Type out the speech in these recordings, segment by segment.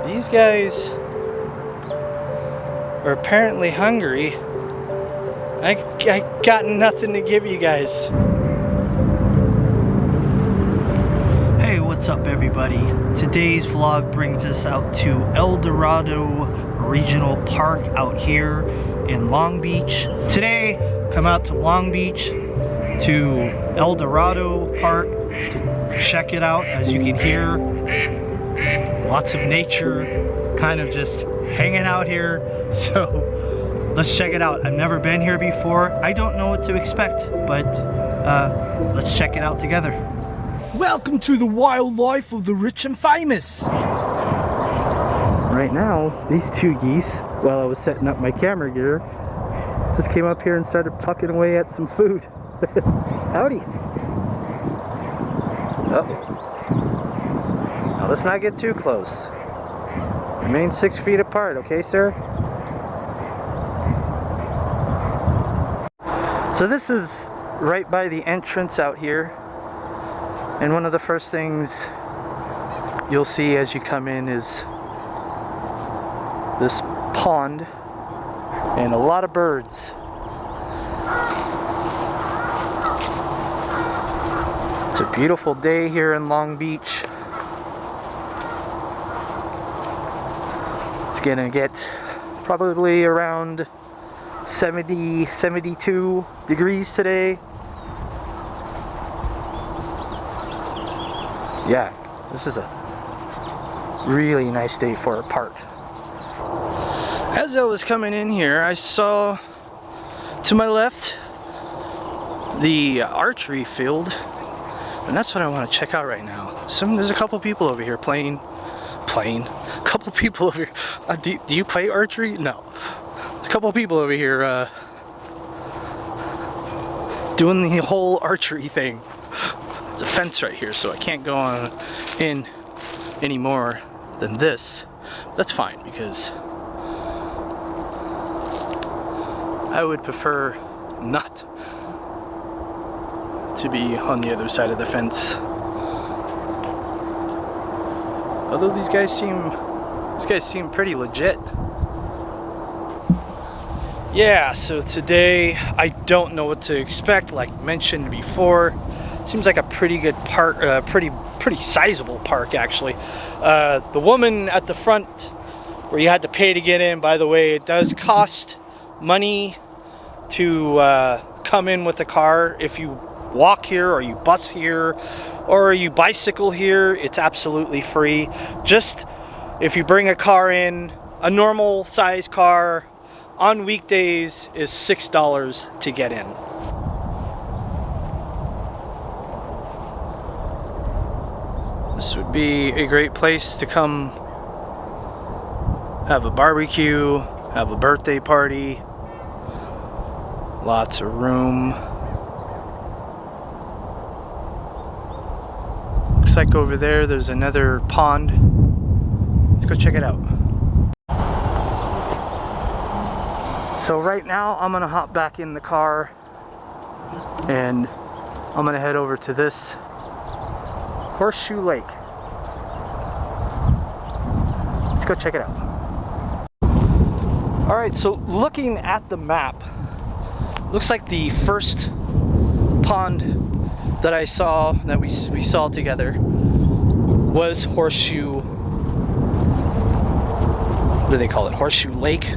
these guys are apparently hungry. I got nothing to give you guys. Hey, what's up everybody? Today's vlog brings us out to El Dorado Regional Park out here in Long Beach. Today, come out to Long Beach to El Dorado Park to check it out. As you can hear, lots of nature, kind of just hanging out here. So let's check it out. I've never been here before. I don't know what to expect, but let's check it out together. Welcome to the wildlife of the rich and famous. Right now, these two geese, while I was setting up my camera gear, just came up here and started plucking away at some food. Howdy. Oh. Now let's not get too close. Remain 6 feet apart, okay, sir? So this is right by the entrance out here. And one of the first things you'll see as you come in is this pond and a lot of birds. It's a beautiful day here in Long Beach. It's gonna get probably around 70, 72 degrees today. Yeah, this is a really nice day for a park. As I was coming in here, I saw to my left the archery field, and that's what I want to check out right now. There's a couple people over here playing. A couple people over here. Do you play archery? No. There's a couple people over here doing the whole archery thing. There's a fence right here, so I can't go on in any more than this. That's fine, because I would prefer not to be on the other side of the fence. Although these guys seem pretty legit. Yeah, so today I don't know what to expect. Like mentioned before, seems like a pretty good park, pretty sizable park actually. The woman at the front, where you had to pay to get in, by the way, it does cost money to come in with a car. If you walk here, or you bus here, or you bicycle here, it's absolutely free. Just if you bring a car in, a normal size car on weekdays is $6 to get in. This would be a great place to come have a barbecue, have a birthday party. Lots of room. Looks like over there's another pond. Let's go check it out. So right now I'm gonna hop back in the car and I'm gonna head over to this Horseshoe Lake. Let's go check it out. Alright, so looking at the map, looks like the first pond that I saw, that we saw together, was Horseshoe, what do they call it? Horseshoe Lake?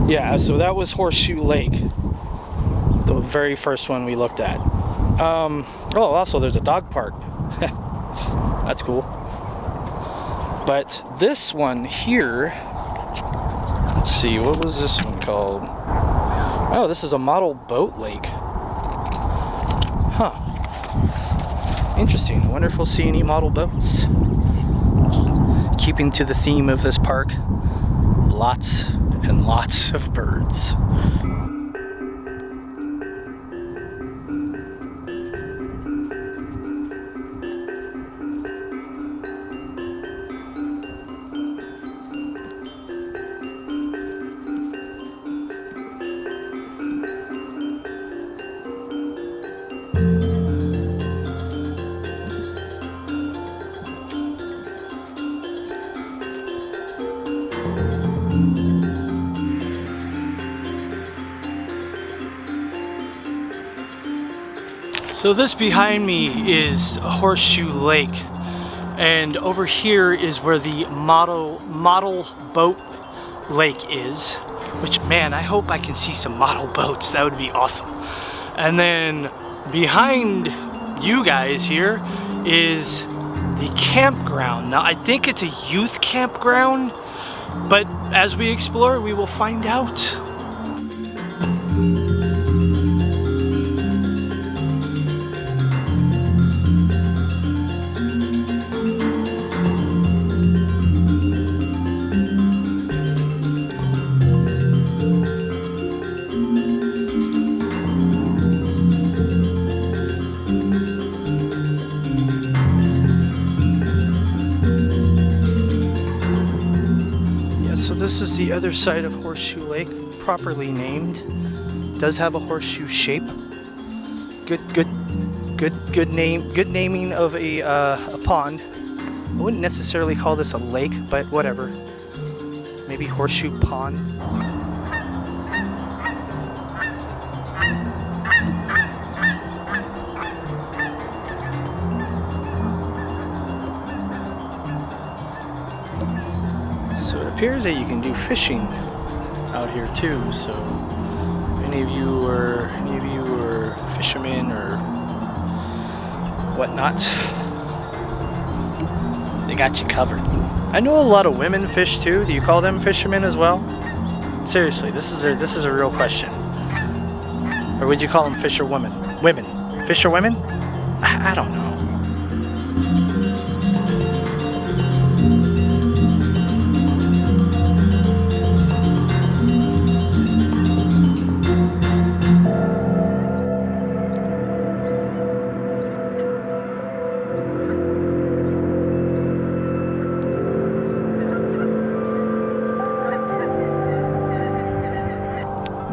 Yeah, so that was Horseshoe Lake, the very first one we looked at. Oh, also there's a dog park. That's cool. But this one here, let's see, what was this one called? Oh, this is a model boat lake. Huh. Interesting. I wonder if we'll see any model boats. Keeping to the theme of this park, lots and lots of birds. So this behind me is Horseshoe Lake, and over here is where the model boat lake is, which, man, I hope I can see some model boats. That would be awesome. And then behind you guys here is the campground. Now I think it's a youth campground, but as we explore we will find out. This is the other side of Horseshoe Lake, properly named. It does have a horseshoe shape. Good naming of a pond. I wouldn't necessarily call this a lake, but whatever. Maybe horseshoe pond. So it appears that you can do fishing out here too. So any of you are fishermen or whatnot, they got you covered. I know a lot of women fish too. Do you call them fishermen as well? Seriously, this is a real question. Or would you call them fisherwomen? Women, fisherwomen? I don't know.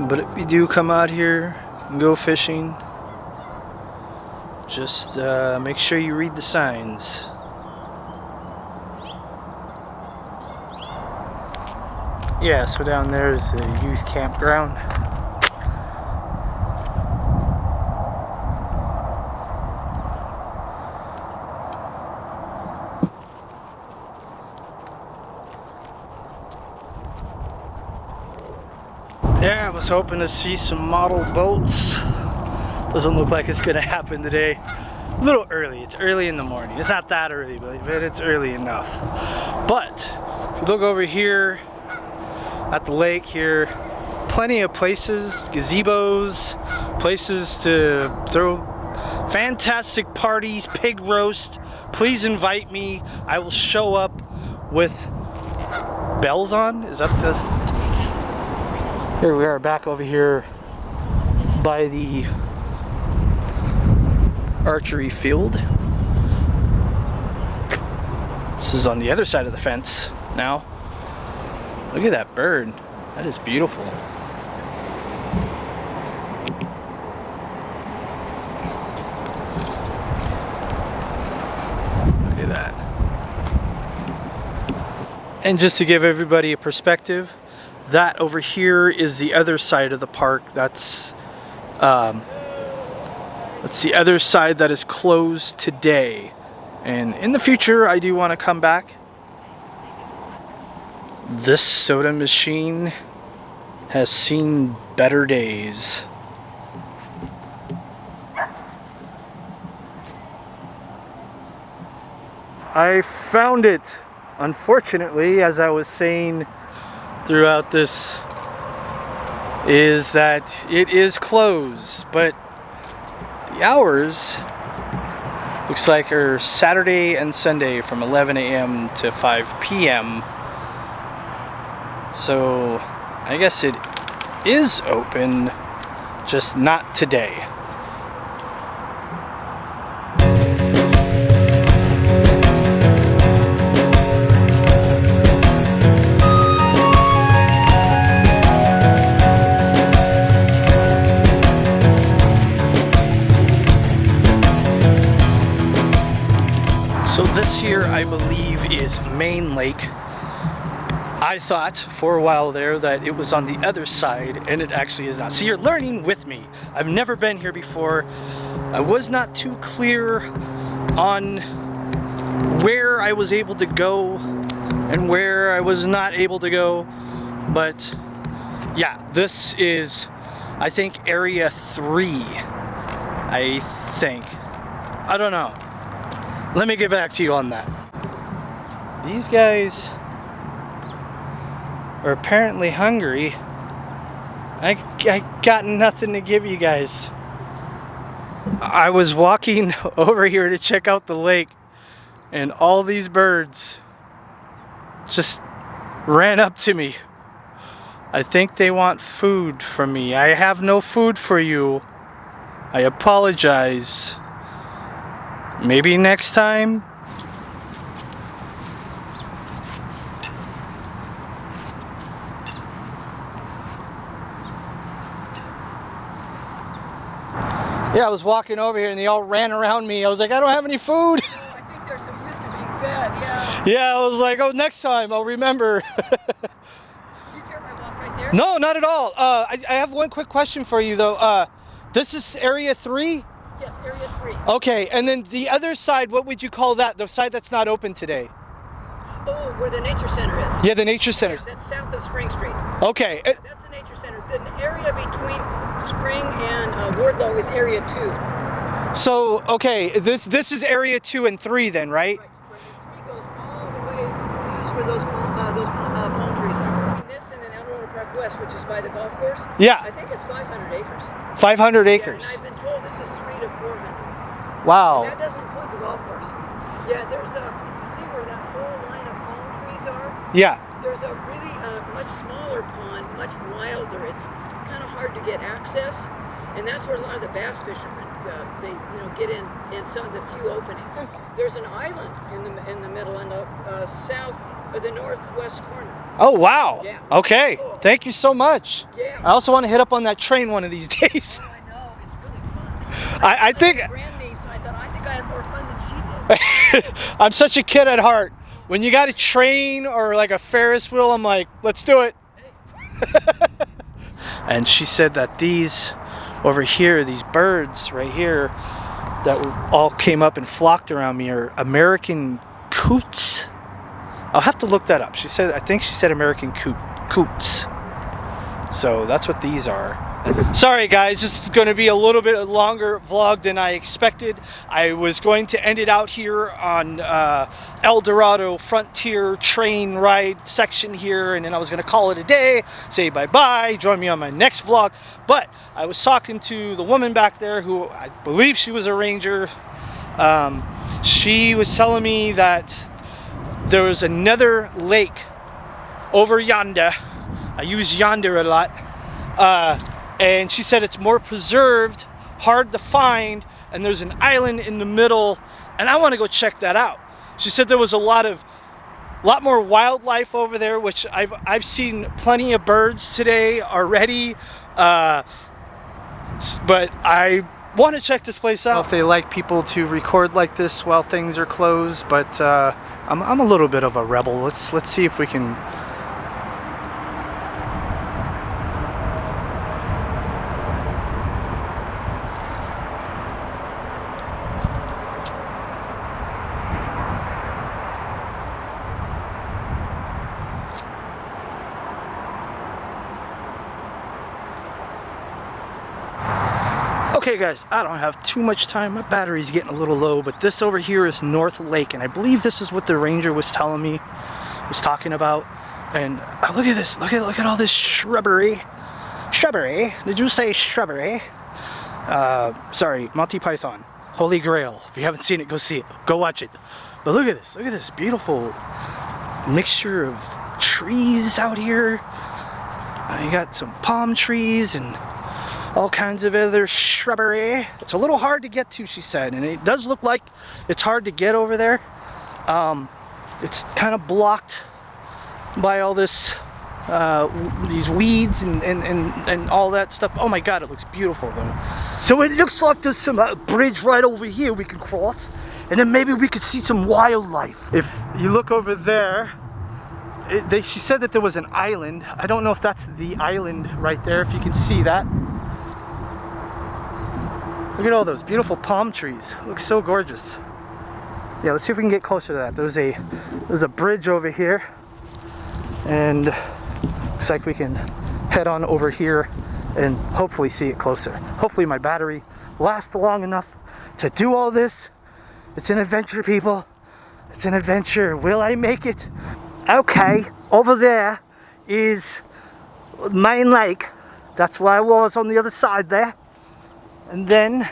But if you do come out here and go fishing, just make sure you read the signs. Yeah, so down there is the youth campground. Yeah, I was hoping to see some model boats. Doesn't look like it's gonna happen today. A little early, it's early in the morning. It's not that early, but it's early enough. But if you look over here at the lake here, plenty of places, gazebos, places to throw fantastic parties, pig roast. Please invite me. I will show up with bells on. Is that the... Here we are back over here by the Archery Field. This is on the other side of the fence now. Look at that bird. That is beautiful. Look at that. And just to give everybody a perspective, that over here is the other side of the park. That's the other side that is closed today. And in the future, I do want to come back. This soda machine has seen better days. I found it. Unfortunately, as I was saying throughout this, is that it is closed, but the hours looks like are Saturday and Sunday from 11 a.m. to 5 p.m. So I guess it is open, just not today. So this here, I believe, is Main Lake. I thought for a while there that it was on the other side, and it actually is not. So you're learning with me. I've never been here before. I was not too clear on where I was able to go and where I was not able to go, but yeah, this is, I think, area 3. I think. I don't know. Let me get back to you on that. These guys are apparently hungry. I got nothing to give you guys. I was walking over here to check out the lake, and all these birds just ran up to me. I think they want food from me. I have no food for you. I apologize. Maybe next time. Yeah, I was walking over here and they all ran around me. I was like, I don't have any food. I think they're so used to being fed, yeah. Yeah, I was like, oh, next time I'll remember. Do you care if I walk right there? No, not at all. I have one quick question for you though. This is area 3? Yes, area 3. Okay, and then the other side, what would you call that? The side that's not open today? Oh, where the nature center is. Yeah, the nature center. Yes, that's south of Spring Street. Okay. Yeah, that's the nature center. The area between Spring and Wardlow is area 2. So, okay, this is area 2 and 3 then, right? Right. But 3 goes all the way east where those palm trees are. Between this and then Dorado Park West, which is by the golf course. Yeah. I think it's 500 acres. 500 acres. Yeah, and I've been told this is 300 to 400. Wow. And that doesn't include the golf course. Yeah, there's a, you see where that whole line of palm trees are? Yeah. There's a really much smaller pond, much wilder. It's kind of hard to get access, and that's where a lot of the bass fishermen they get in some of the few openings. There's an island in the middle, in the south or the northwest corner. Oh wow. Yeah. Okay. Cool. Thank you so much. Yeah. I also want to hit up on that train one of these days. I know, it's really fun. I think Grandniece, so I thought I think I had more fun than she did. I'm such a kid at heart. When you got a train or like a Ferris wheel, I'm like, let's do it. And she said that these over here, these birds right here that all came up and flocked around me are American coots. I'll have to look that up. She said, I think she said American coots. So that's what these are. Sorry guys, this is going to be a little bit longer vlog than I expected. I was going to end it out here on El Dorado Frontier train ride section here, and then I was going to call it a day, say bye-bye, join me on my next vlog. But I was talking to the woman back there who I believe she was a ranger. She was telling me that there was another lake over yonder. I use yonder a lot. And she said it's more preserved, hard to find, and there's an island in the middle, and I want to go check that out. She said there was a lot more wildlife over there, which I've seen plenty of birds today already, but I want to check this place out. If they like people to record like this while things are closed, but I'm a little bit of a rebel. Let's see if we can. Okay guys, I don't have too much time. My battery's getting a little low, but this over here is North Lake, and I believe this is what the ranger was telling me, was talking about. And look at this, look at all this shrubbery. Shrubbery? Did you say shrubbery? Sorry, Monty Python, Holy Grail. If you haven't seen it, go see it, go watch it. But look at this beautiful mixture of trees out here. You got some palm trees and all kinds of other shrubbery. It's a little hard to get to, she said, and it does look like it's hard to get over there. It's kind of blocked by all this these weeds and all that stuff. Oh my god, it looks beautiful though. So it looks like there's some bridge right over here we can cross, and then maybe we could see some wildlife. If you look over there, she said that there was an island. I don't know if that's the island right there, if you can see that. Look at all those beautiful palm trees. It looks so gorgeous. Yeah, let's see if we can get closer to that. There's a bridge over here, and looks like we can head on over here and hopefully see it closer. Hopefully my battery lasts long enough to do all this. It's an adventure, people. It's an adventure. Will I make it? Okay, over there is main lake. That's where I was on the other side there. And then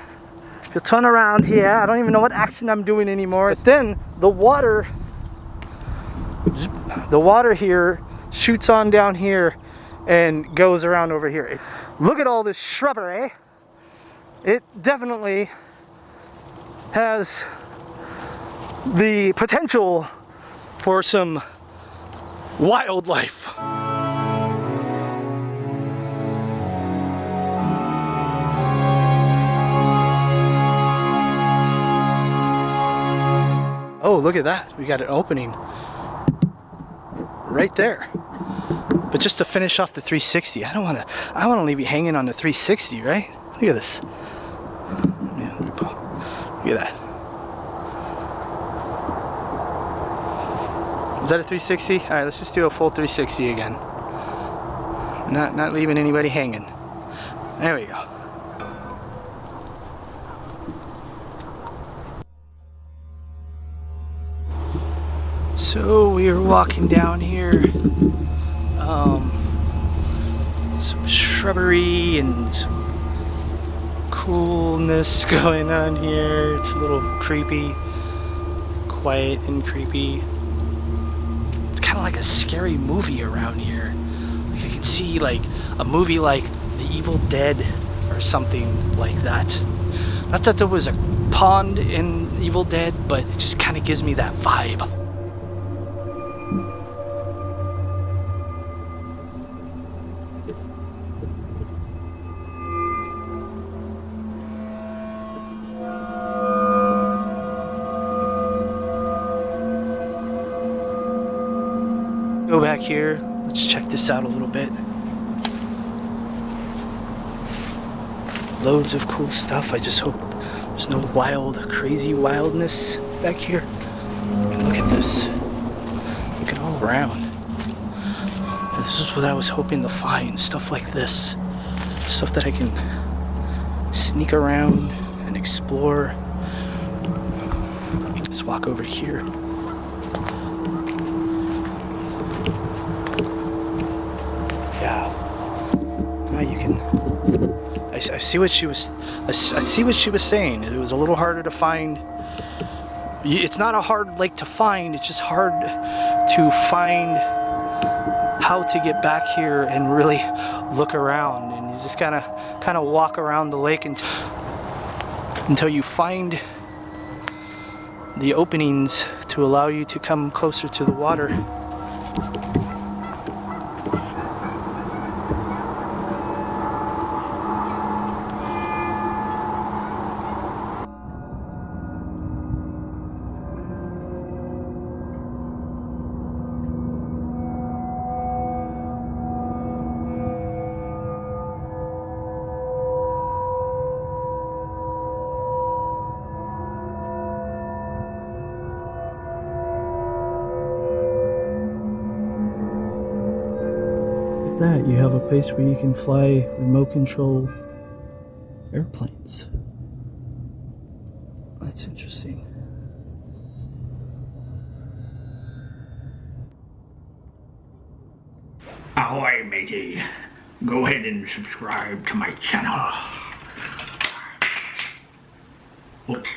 if you turn around here, I don't even know what accent I'm doing anymore. But then the water here shoots on down here and goes around over here. Look at all this shrubbery. It definitely has the potential for some wildlife. Oh, look at that. We got an opening right there. But just to finish off the 360, I want to leave you hanging on the 360, right? Look at this. Yeah, look at that. Is that a 360? All right, let's just do a full 360 again. Not leaving anybody hanging. There we go. So we are walking down here. Some shrubbery and some coolness going on here. It's a little creepy, quiet and creepy. It's kind of like a scary movie around here. Like I could see like a movie like The Evil Dead or something like that. Not that there was a pond in Evil Dead, but it just kind of gives me that vibe. Go back here, let's check this out a little bit. Loads of cool stuff. I just hope there's no wild, crazy wildness back here. And look at this. Look at all around. This is what I was hoping to find, stuff like this. Stuff that I can sneak around and explore. Let's walk over here. You can. I see what she was. I see what she was saying. It was a little harder to find. It's not a hard lake to find. It's just hard to find how to get back here and really look around. And you just kind of walk around the lake until you find the openings to allow you to come closer to the water. That you have a place where you can fly remote control airplanes. That's interesting. Ahoy, matey. Go ahead and subscribe to my channel. Oops.